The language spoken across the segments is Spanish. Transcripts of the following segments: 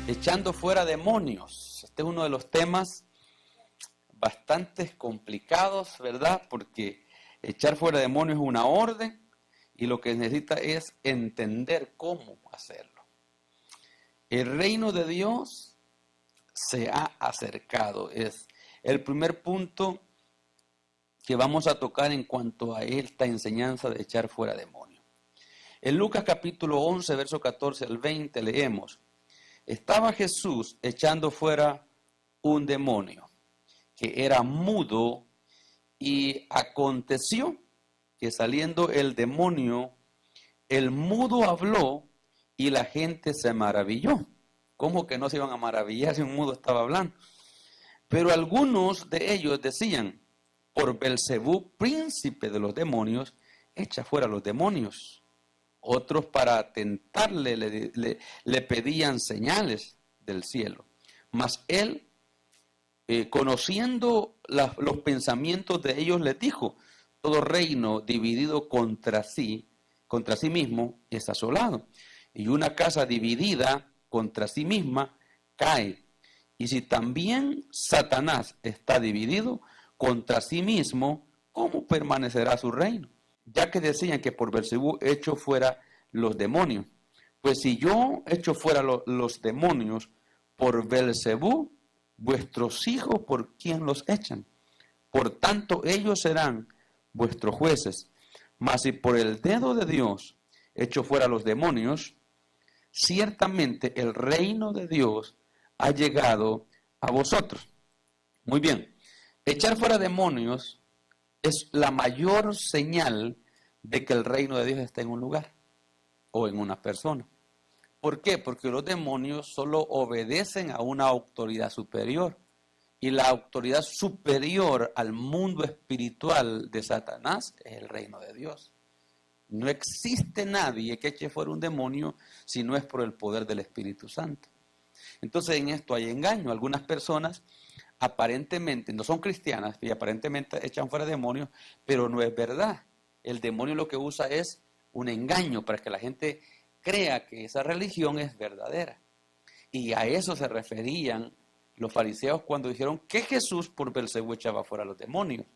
Echando fuera demonios. Este es uno de los temas bastante complicados, ¿verdad? Porque echar fuera demonios es una orden y lo que necesita es entender cómo hacerlo. El reino de Dios se ha acercado. Es el primer punto que vamos a tocar en cuanto a esta enseñanza de echar fuera demonios. En Lucas capítulo 11, verso 14 al 20 leemos: estaba Jesús echando fuera un demonio que era mudo, y aconteció que saliendo el demonio, el mudo habló y la gente se maravilló. ¿Cómo que no se iban a maravillar si un mudo estaba hablando? Pero algunos de ellos decían: por Belcebú, príncipe de los demonios, echa fuera los demonios. Otros, para tentarle, le pedían señales del cielo. Mas él, conociendo los pensamientos de ellos, les dijo: todo reino dividido contra sí mismo es asolado, y una casa dividida contra sí misma cae. Y si también Satanás está dividido contra sí mismo, ¿cómo permanecerá su reino? Ya que decían que por Belcebú echo fuera los demonios. Pues si yo echo fuera los demonios por Belcebú, vuestros hijos, ¿por quién los echan? Por tanto, ellos serán vuestros jueces. Mas si por el dedo de Dios echo fuera los demonios, ciertamente el reino de Dios ha llegado a vosotros. Muy bien, echar fuera demonios es la mayor señal de que el reino de Dios está en un lugar o en una persona. ¿Por qué? Porque los demonios solo obedecen a una autoridad superior. Y la autoridad superior al mundo espiritual de Satanás es el reino de Dios. No existe nadie que eche fuera un demonio si no es por el poder del Espíritu Santo. Entonces en esto hay engaño. Algunas personas aparentemente no son cristianas y aparentemente echan fuera demonios, pero no es verdad. El demonio lo que usa es un engaño para que la gente crea que esa religión es verdadera. Y a eso se referían los fariseos cuando dijeron que Jesús por Belcebú echaba fuera los demonios.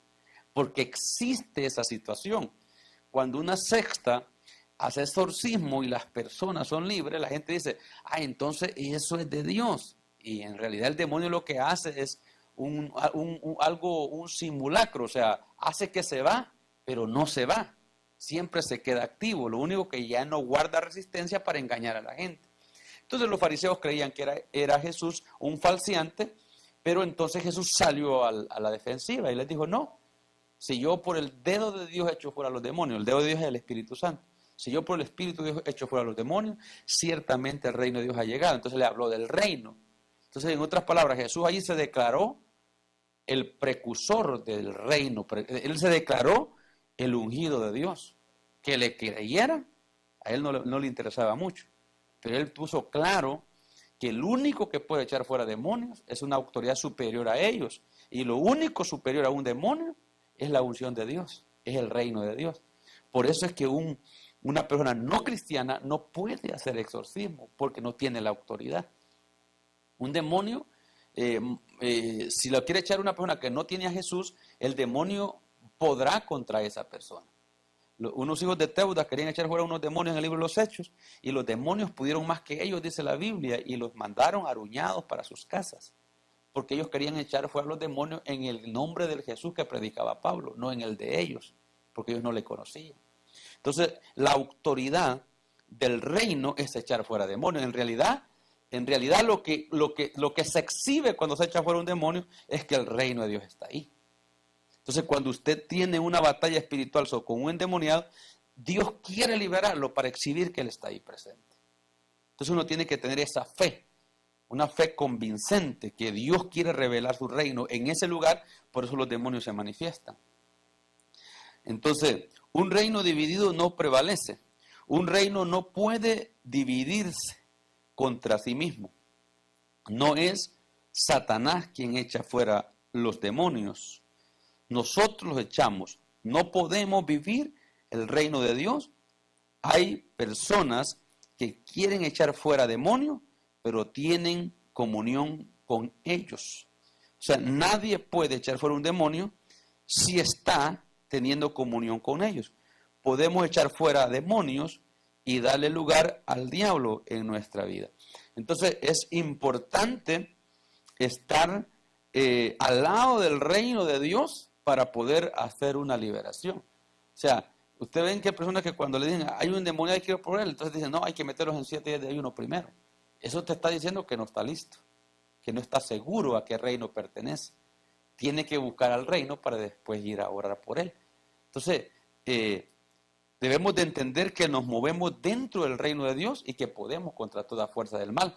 Porque existe esa situación. Cuando una secta hace exorcismo y las personas son libres, la gente dice: entonces eso es de Dios. Y en realidad el demonio lo que hace es un simulacro, o sea, hace que se va, pero no se va. Siempre se queda activo, lo único que ya no guarda resistencia para engañar a la gente. Entonces los fariseos creían que era Jesús un falseante, pero entonces Jesús salió a la defensiva y les dijo: no, si yo por el dedo de Dios echo fuera los demonios, el dedo de Dios es el Espíritu Santo, si yo por el Espíritu de Dios echo fuera los demonios, ciertamente el reino de Dios ha llegado. Entonces le habló del reino. Entonces, en otras palabras, Jesús allí se declaró el precursor del reino. Él se declaró el ungido de Dios. Que le creyera, a él no le interesaba mucho. Pero él puso claro que el único que puede echar fuera demonios es una autoridad superior a ellos. Y lo único superior a un demonio es la unción de Dios, es el reino de Dios. Por eso es que una persona no cristiana no puede hacer exorcismo, porque no tiene la autoridad. Un demonio, si lo quiere echar una persona que no tiene a Jesús, el demonio podrá contra esa persona. Unos hijos de Teudas querían echar fuera unos demonios en el libro de los Hechos, y los demonios pudieron más que ellos, dice la Biblia, y los mandaron aruñados para sus casas, porque ellos querían echar fuera los demonios en el nombre del Jesús que predicaba Pablo, no en el de ellos, porque ellos no le conocían. Entonces, la autoridad del reino es echar fuera demonios. En realidad lo que se exhibe cuando se echa fuera un demonio es que el reino de Dios está ahí. Entonces, cuando usted tiene una batalla espiritual con un endemoniado, Dios quiere liberarlo para exhibir que Él está ahí presente. Entonces uno tiene que tener esa fe, una fe convincente que Dios quiere revelar su reino en ese lugar, por eso los demonios se manifiestan. Entonces, un reino dividido no prevalece. Un reino no puede dividirse contra sí mismo. No es Satanás quien echa fuera los demonios. Nosotros los echamos. No podemos vivir el reino de Dios. Hay personas que quieren echar fuera demonios, pero tienen comunión con ellos. O sea, nadie puede echar fuera un demonio si está teniendo comunión con ellos. Podemos echar fuera demonios y darle lugar al diablo en nuestra vida. Entonces es importante estar al lado del reino de Dios para poder hacer una liberación. O sea, ustedes ven que hay personas que cuando le dicen hay un demonio, hay que ir por él, entonces dicen no, hay que meterlos en 7 días de ayuno primero. Eso te está diciendo que no está listo, que no está seguro a qué reino pertenece. Tiene que buscar al reino para después ir a orar por él. Entonces, debemos de entender que nos movemos dentro del reino de Dios y que podemos contra toda fuerza del mal.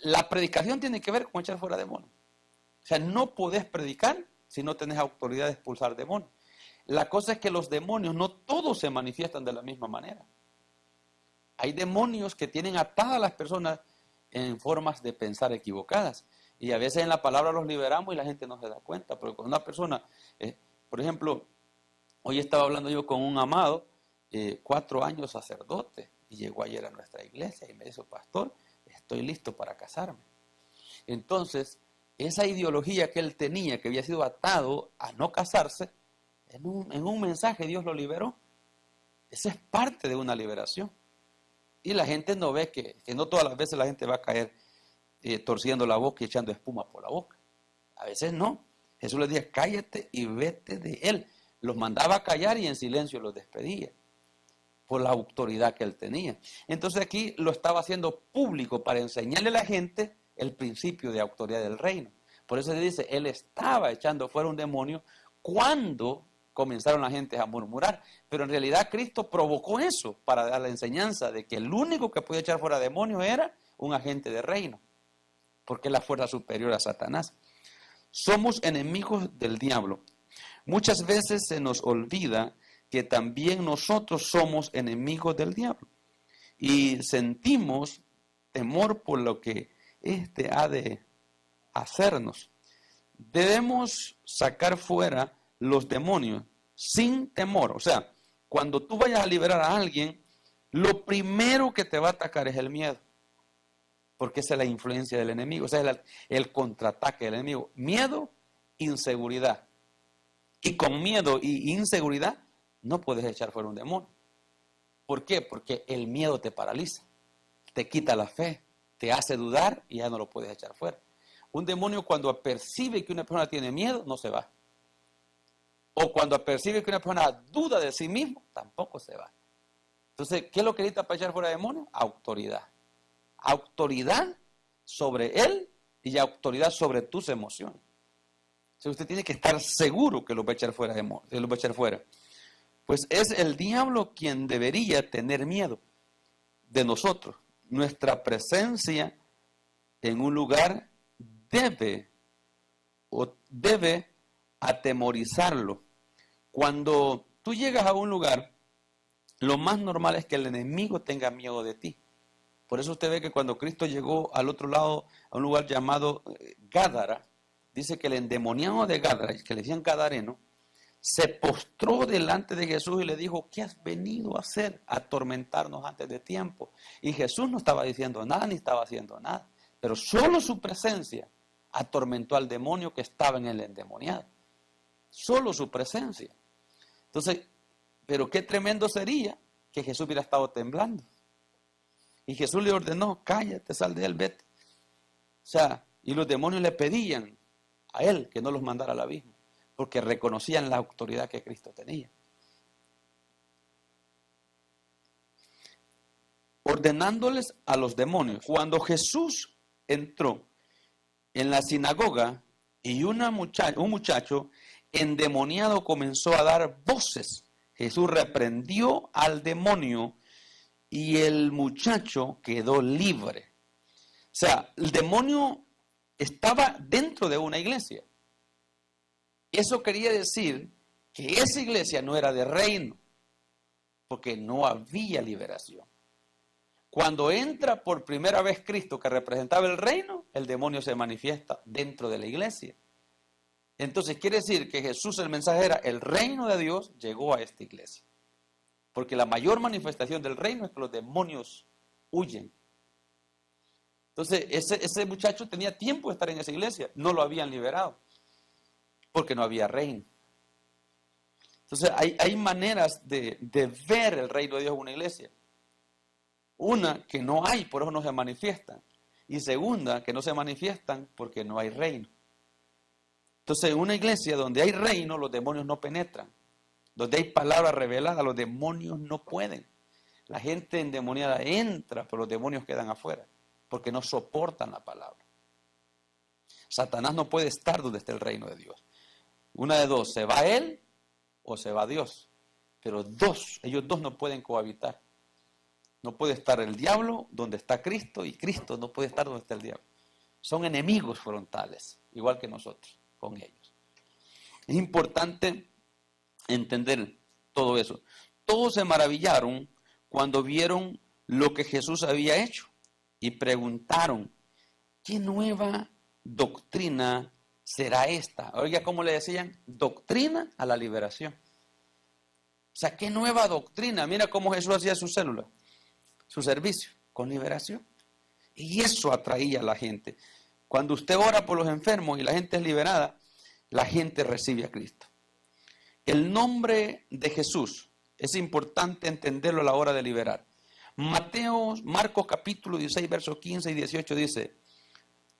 La predicación tiene que ver con echar fuera demonios. O sea, no podés predicar si no tenés autoridad de expulsar demonios. La cosa es que los demonios no todos se manifiestan de la misma manera. Hay demonios que tienen atadas a las personas en formas de pensar equivocadas. Y a veces en la palabra los liberamos y la gente no se da cuenta. Porque cuando una persona, por ejemplo, hoy estaba hablando yo con un amado, 4 años sacerdote, y llegó ayer a nuestra iglesia y me dijo, pastor, estoy listo para casarme. Entonces, esa ideología que él tenía, que había sido atado a no casarse, en un mensaje Dios lo liberó. Esa es parte de una liberación. Y la gente no ve que no todas las veces la gente va a caer torciendo la boca y echando espuma por la boca. A veces no. Jesús les decía, cállate y vete de él. Los mandaba a callar y en silencio los despedía por la autoridad que él tenía. Entonces aquí lo estaba haciendo público para enseñarle a la gente el principio de autoridad del reino. Por eso se dice, él estaba echando fuera un demonio cuando comenzaron la gente a murmurar. Pero en realidad Cristo provocó eso para dar la enseñanza de que el único que podía echar fuera demonios era un agente de reino, porque es la fuerza superior a Satanás. Somos enemigos del diablo. Muchas veces se nos olvida que también nosotros somos enemigos del diablo y sentimos temor por lo que éste ha de hacernos. Debemos sacar fuera los demonios sin temor. O sea, cuando tú vayas a liberar a alguien, lo primero que te va a atacar es el miedo, porque esa es la influencia del enemigo, ese es el contraataque del enemigo. Miedo, inseguridad. Y con miedo y inseguridad no puedes echar fuera un demonio. ¿Por qué? Porque el miedo te paraliza, te quita la fe, te hace dudar y ya no lo puedes echar fuera. Un demonio cuando percibe que una persona tiene miedo, no se va. O cuando percibe que una persona duda de sí mismo, tampoco se va. Entonces, ¿qué es lo que necesita para echar fuera demonios? Autoridad. Autoridad sobre él y autoridad sobre tus emociones. O sea, usted tiene que estar seguro que lo va a echar fuera, que lo va a echar fuera. Pues es el diablo quien debería tener miedo de nosotros. Nuestra presencia en un lugar debe atemorizarlo. Cuando tú llegas a un lugar, lo más normal es que el enemigo tenga miedo de ti. Por eso usted ve que cuando Cristo llegó al otro lado, a un lugar llamado Gádara, dice que el endemoniado de Gádara, que le decían gadareno, se postró delante de Jesús y le dijo, ¿qué has venido a hacer? A atormentarnos antes de tiempo. Y Jesús no estaba diciendo nada ni estaba haciendo nada, pero solo su presencia atormentó al demonio que estaba en el endemoniado. Solo su presencia. Entonces, pero qué tremendo sería que Jesús hubiera estado temblando. Y Jesús le ordenó, cállate, sal de él, vete. O sea, y los demonios le pedían a él que no los mandara al abismo, porque reconocían la autoridad que Cristo tenía. Ordenándoles a los demonios. Cuando Jesús entró en la sinagoga y un muchacho endemoniado comenzó a dar voces, Jesús reprendió al demonio y el muchacho quedó libre. O sea, el demonio estaba dentro de una iglesia. Eso quería decir que esa iglesia no era de reino, porque no había liberación. Cuando entra por primera vez Cristo, que representaba el reino, el demonio se manifiesta dentro de la iglesia. Entonces quiere decir que Jesús, el mensaje era, el reino de Dios llegó a esta iglesia. Porque la mayor manifestación del reino es que los demonios huyen Entonces, ese muchacho tenía tiempo de estar en esa iglesia. No lo habían liberado. Porque no había reino. Entonces, hay maneras de ver el reino de Dios en una iglesia. Una, que no hay, por eso no se manifiestan. Y segunda, que no se manifiestan porque no hay reino. Entonces, en una iglesia donde hay reino, los demonios no penetran. Donde hay palabra revelada, los demonios no pueden. La gente endemoniada entra, pero los demonios quedan afuera, porque no soportan la palabra. Satanás no puede estar donde esté el reino de Dios. Una de dos, se va él o se va Dios. Pero ellos dos no pueden cohabitar. No puede estar el diablo donde está Cristo y Cristo no puede estar donde está el diablo. Son enemigos frontales, igual que nosotros, con ellos. Es importante entender todo eso. Todos se maravillaron cuando vieron lo que Jesús había hecho y preguntaron, ¿qué nueva doctrina será esta? Oiga, ¿cómo le decían? Doctrina a la liberación. O sea, ¿qué nueva doctrina? Mira cómo Jesús hacía su célula, su servicio, con liberación. Y eso atraía a la gente. Cuando usted ora por los enfermos y la gente es liberada, la gente recibe a Cristo. El nombre de Jesús es importante entenderlo a la hora de liberar. Marcos capítulo 16, versos 15 y 18 dice,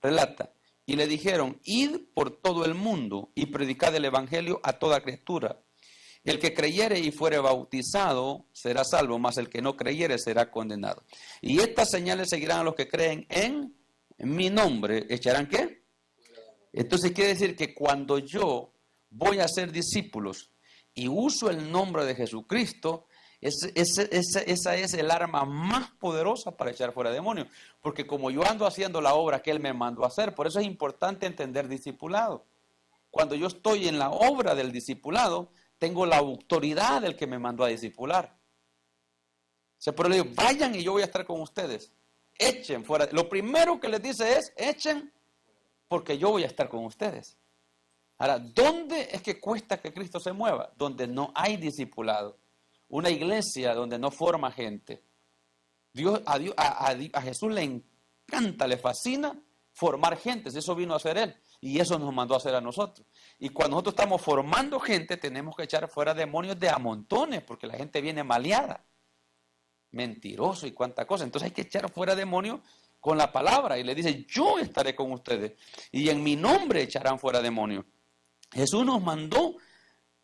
relata, y le dijeron, id por todo el mundo y predicad el evangelio a toda criatura. El que creyere y fuere bautizado será salvo, mas el que no creyere será condenado. Y estas señales seguirán a los que creen en mi nombre. ¿Echarán qué? Entonces quiere decir que cuando yo voy a ser discípulos y uso el nombre de Jesucristo, esa es el arma más poderosa para echar fuera demonios. Porque como yo ando haciendo la obra que Él me mandó a hacer, por eso es importante entender discipulado. Cuando yo estoy en la obra del discipulado, tengo la autoridad del que me mandó a discipular. O sea, por eso le digo, vayan y yo voy a estar con ustedes. Echen fuera. Lo primero que les dice es, echen porque yo voy a estar con ustedes. Ahora, ¿dónde es que cuesta que Cristo se mueva? Donde no hay discipulado. Una iglesia donde no forma gente. A Jesús le encanta, le fascina formar gente. Eso vino a hacer Él. Y eso nos mandó a hacer a nosotros. Y cuando nosotros estamos formando gente, tenemos que echar fuera demonios de a montones, porque la gente viene maleada, mentiroso y cuánta cosa. Entonces hay que echar fuera demonios con la palabra. Y le dice, yo estaré con ustedes. Y en mi nombre echarán fuera demonios. Jesús nos mandó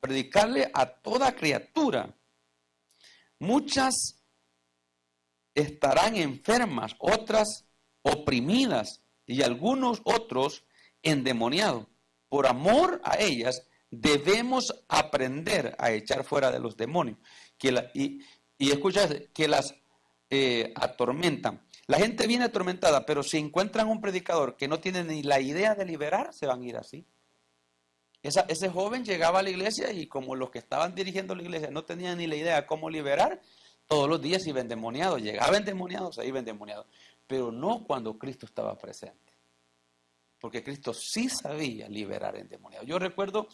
predicarle a toda criatura. Muchas estarán enfermas, otras oprimidas y algunos otros endemoniados. Por amor a ellas debemos aprender a echar fuera de los demonios y escucha, que las atormentan. La gente viene atormentada, pero si encuentran un predicador que no tiene ni la idea de liberar, se van a ir así. Ese joven llegaba a la iglesia y como los que estaban dirigiendo la iglesia no tenían ni la idea de cómo liberar, todos los días iba endemoniado, llegaba endemoniado, se iba endemoniado, pero no cuando Cristo estaba presente. Porque Cristo sí sabía liberar endemoniados. Yo recuerdo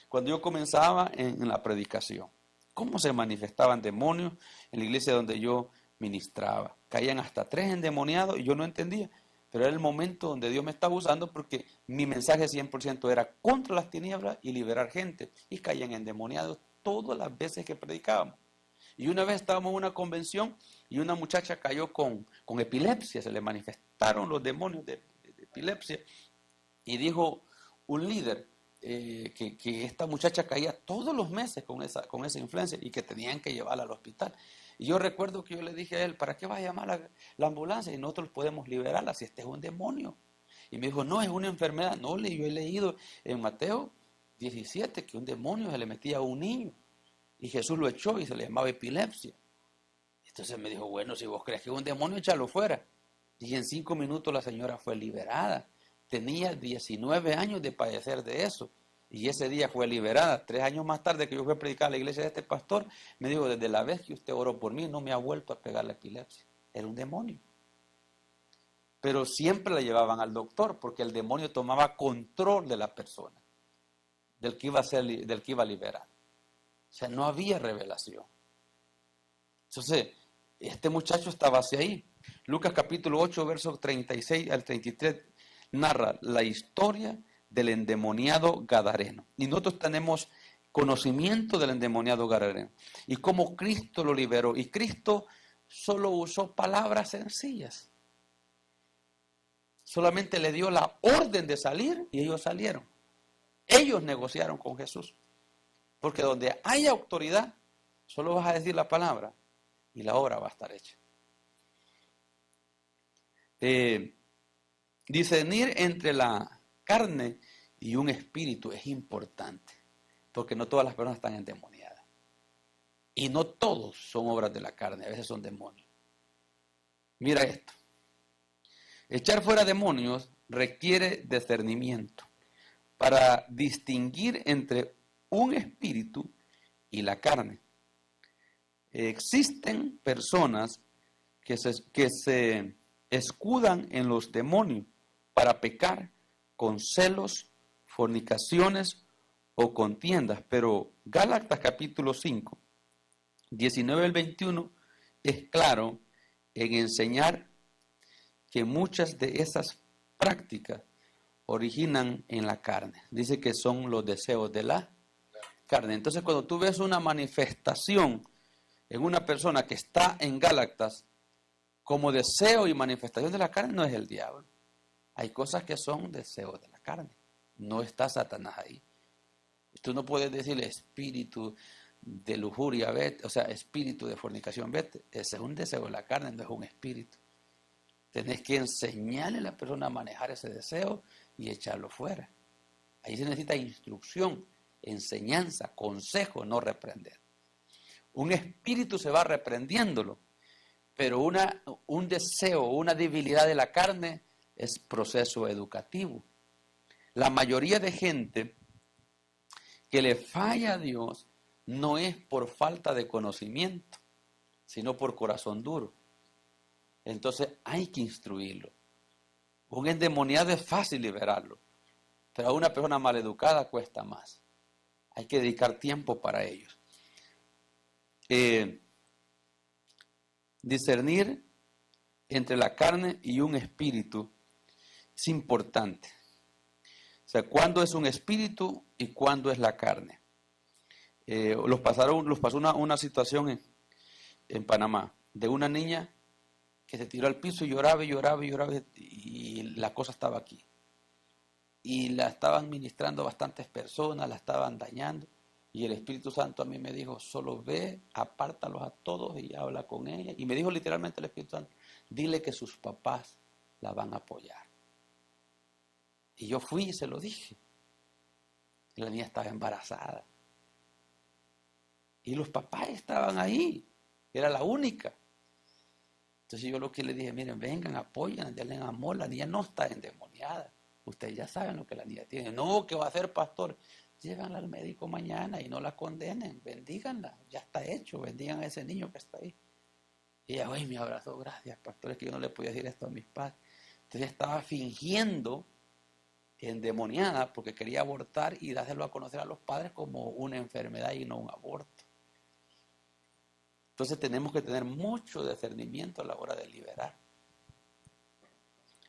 cuando yo comenzaba en la predicación, cómo se manifestaban demonios en la iglesia donde yo ministraba. Caían hasta 3 endemoniados y yo no entendía. Pero era el momento donde Dios me estaba usando porque mi mensaje 100% era contra las tinieblas y liberar gente. Y caían endemoniados todas las veces que predicábamos. Y una vez estábamos en una convención y una muchacha cayó con epilepsia. Se le manifestaron los demonios de epilepsia. Y dijo un líder que esta muchacha caía todos los meses con esa influencia y que tenían que llevarla al hospital. Y yo recuerdo que yo le dije a él, ¿para qué vas a llamar la ambulancia? Y nosotros podemos liberarla si este es un demonio. Y me dijo, no, es una enfermedad. No, yo he leído en Mateo 17 que un demonio se le metía a un niño. Y Jesús lo echó y se le llamaba epilepsia. Entonces me dijo, bueno, si vos crees que es un demonio, échalo fuera. Y en 5 minutos la señora fue liberada. Tenía 19 años de padecer de eso. Y ese día fue liberada. 3 años más tarde que yo fui a predicar a la iglesia de este pastor, me dijo, desde la vez que usted oró por mí, no me ha vuelto a pegar la epilepsia. Era un demonio. Pero siempre la llevaban al doctor, porque el demonio tomaba control de la persona, del que iba a liberar. O sea, no había revelación. Entonces, este muchacho estaba hacia ahí. Lucas capítulo 8, versos 36 al 33, narra la historia del endemoniado gadareno. Y nosotros tenemos conocimiento del endemoniado gadareno y cómo Cristo lo liberó. Y Cristo solo usó palabras sencillas. Solamente le dio la orden de salir y ellos salieron. Ellos negociaron con Jesús. Porque donde haya autoridad, solo vas a decir la palabra y la obra va a estar hecha. Discernir entre la carne y un espíritu es importante, porque no todas las personas están endemoniadas. Y no todos son obras de la carne, a veces son demonios. Mira esto. Echar fuera demonios requiere discernimiento para distinguir entre un espíritu y la carne. Existen personas que se escudan en los demonios para pecar con celos, fornicaciones o contiendas, pero Gálatas capítulo 5, 19 al 21 es claro en enseñar que muchas de esas prácticas originan en la carne. Dice que son los deseos de la carne. Entonces, cuando tú ves una manifestación en una persona que está en Gálatas como deseo y manifestación de la carne, no es el diablo. Hay cosas que son deseos de la carne. No está Satanás ahí. Tú no puedes decirle espíritu de lujuria, vete, o sea, espíritu de fornicación, vete. Ese es un deseo de la carne, no es un espíritu. Tenés que enseñarle a la persona a manejar ese deseo y echarlo fuera. Ahí se necesita instrucción, enseñanza, consejo, no reprender. Un espíritu se va reprendiéndolo, pero un deseo, una debilidad de la carne es proceso educativo. La mayoría de gente que le falla a Dios no es por falta de conocimiento, sino por corazón duro. Entonces hay que instruirlo. Un endemoniado es fácil liberarlo, pero a una persona maleducada cuesta más. Hay que dedicar tiempo para ellos. Discernir entre la carne y un espíritu es importante. O sea, ¿cuándo es un espíritu y cuándo es la carne? Los pasó una situación en Panamá de una niña que se tiró al piso y lloraba y lloraba y lloraba y la cosa estaba aquí. Y la estaban ministrando bastantes personas, la estaban dañando. Y el Espíritu Santo a mí me dijo, solo ve, apártalos a todos y habla con ella. Y me dijo literalmente el Espíritu Santo, dile que sus papás la van a apoyar. Y yo fui y se lo dije. Y la niña estaba embarazada. Y los papás estaban ahí. Era la única. Entonces yo lo que le dije, miren, vengan, apoyan, denle amor. La niña no está endemoniada. Ustedes ya saben lo que la niña tiene. No, ¿qué va a hacer, pastor? Llévanla al médico mañana y no la condenen. Bendíganla. Ya está hecho. Bendigan a ese niño que está ahí. Y ella, uy, me abrazó. Gracias, pastor. Es que yo no le podía decir esto a mis padres. Entonces estaba fingiendo endemoniada porque quería abortar y dárselo a conocer a los padres como una enfermedad y no un aborto. Entonces tenemos que tener mucho discernimiento a la hora de liberar.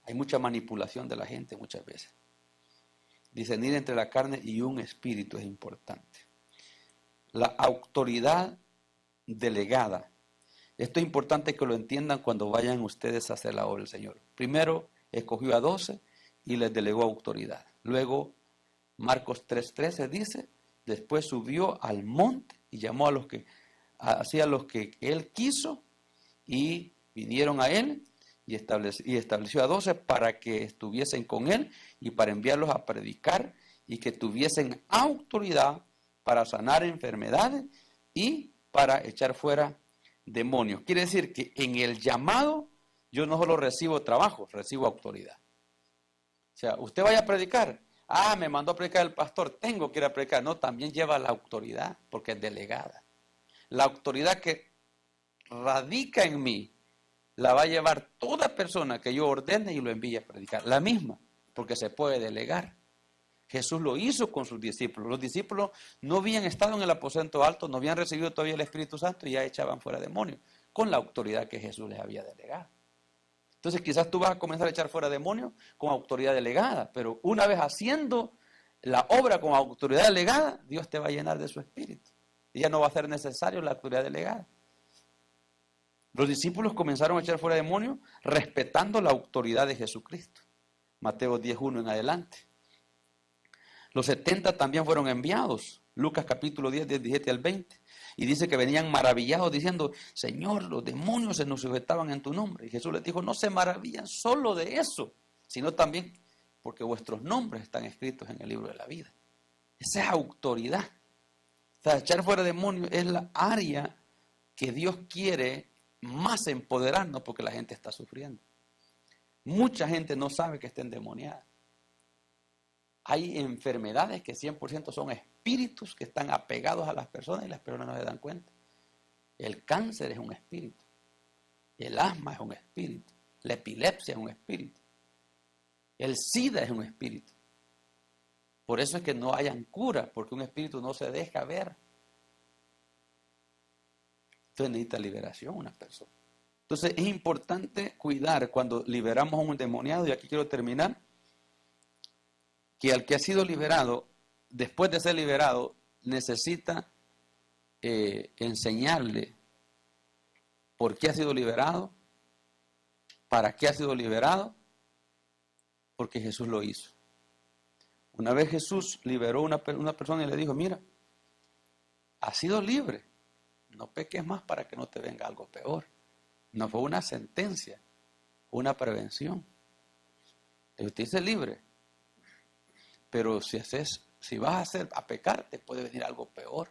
Hay mucha manipulación de la gente muchas veces. Discernir entre la carne y un espíritu es importante. La autoridad delegada. Esto es importante que lo entiendan cuando vayan ustedes a hacer la obra del Señor. Primero, escogió a 12 y les delegó autoridad. Luego, Marcos 3:13 dice, después subió al monte y llamó a los que él quiso y vinieron a él y estableció a 12 para que estuviesen con él y para enviarlos a predicar y que tuviesen autoridad para sanar enfermedades y para echar fuera demonios. Quiere decir que en el llamado yo no solo recibo trabajo, recibo autoridad. O sea, usted vaya a predicar. Ah, me mandó a predicar el pastor, tengo que ir a predicar. No, también lleva la autoridad porque es delegada. La autoridad que radica en mí la va a llevar toda persona que yo ordene y lo envíe a predicar. La misma, porque se puede delegar. Jesús lo hizo con sus discípulos. Los discípulos no habían estado en el aposento alto, no habían recibido todavía el Espíritu Santo y ya echaban fuera demonios, con la autoridad que Jesús les había delegado. Entonces quizás tú vas a comenzar a echar fuera demonios con autoridad delegada, pero una vez haciendo la obra con autoridad delegada, Dios te va a llenar de su espíritu. Y ya no va a ser necesario la autoridad delegada. Los discípulos comenzaron a echar fuera demonios respetando la autoridad de Jesucristo. Mateo 10:1 en adelante. Los 70 también fueron enviados. Lucas capítulo 10, 17 al 20. Y dice que venían maravillados diciendo, Señor, los demonios se nos sujetaban en tu nombre. Y Jesús les dijo, no se maravillan solo de eso, sino también porque vuestros nombres están escritos en el libro de la vida. Esa es autoridad. O sea, echar fuera demonios es la área que Dios quiere más empoderarnos porque la gente está sufriendo. Mucha gente no sabe que está endemoniada. Hay enfermedades que 100% son espíritus que están apegados a las personas y las personas no se dan cuenta. El cáncer es un espíritu. El asma es un espíritu. La epilepsia es un espíritu. El SIDA es un espíritu. Por eso es que no hayan cura, porque un espíritu no se deja ver. Entonces necesita liberación una persona. Entonces es importante cuidar cuando liberamos a un endemoniado, y aquí quiero terminar, que al que ha sido liberado, después de ser liberado, necesita enseñarle por qué ha sido liberado, para qué ha sido liberado, porque Jesús lo hizo. Una vez Jesús liberó a una persona y le dijo, mira, has sido libre, no peques más para que no te venga algo peor. No fue una sentencia, fue una prevención. Usted dice libre, pero si vas a pecar, te puede venir algo peor.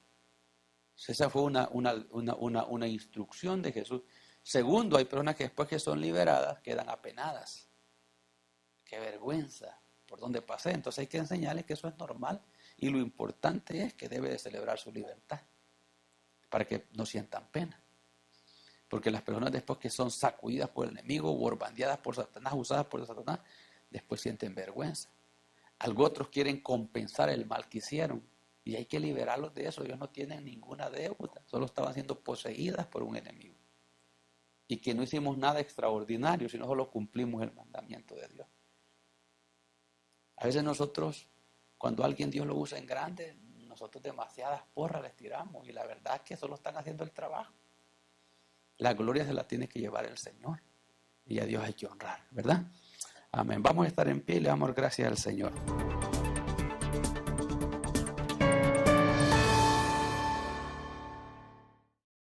Esa fue una instrucción de Jesús. Segundo, hay personas que después que son liberadas quedan apenadas. Qué vergüenza, por dónde pasé. Entonces hay que enseñarles que eso es normal y lo importante es que debe de celebrar su libertad para que no sientan pena. Porque las personas después que son sacudidas por el enemigo, borbandeadas por Satanás, usadas por Satanás, después sienten vergüenza. Algunos otros quieren compensar el mal que hicieron y hay que liberarlos de eso. Ellos no tienen ninguna deuda, solo estaban siendo poseídas por un enemigo. Y que no hicimos nada extraordinario, sino solo cumplimos el mandamiento de Dios. A veces nosotros, cuando alguien Dios lo usa en grande, nosotros demasiadas porras les tiramos y la verdad es que solo están haciendo el trabajo. La gloria se la tiene que llevar el Señor y a Dios hay que honrar, ¿verdad? Amén. Vamos a estar en pie y le damos gracias al Señor.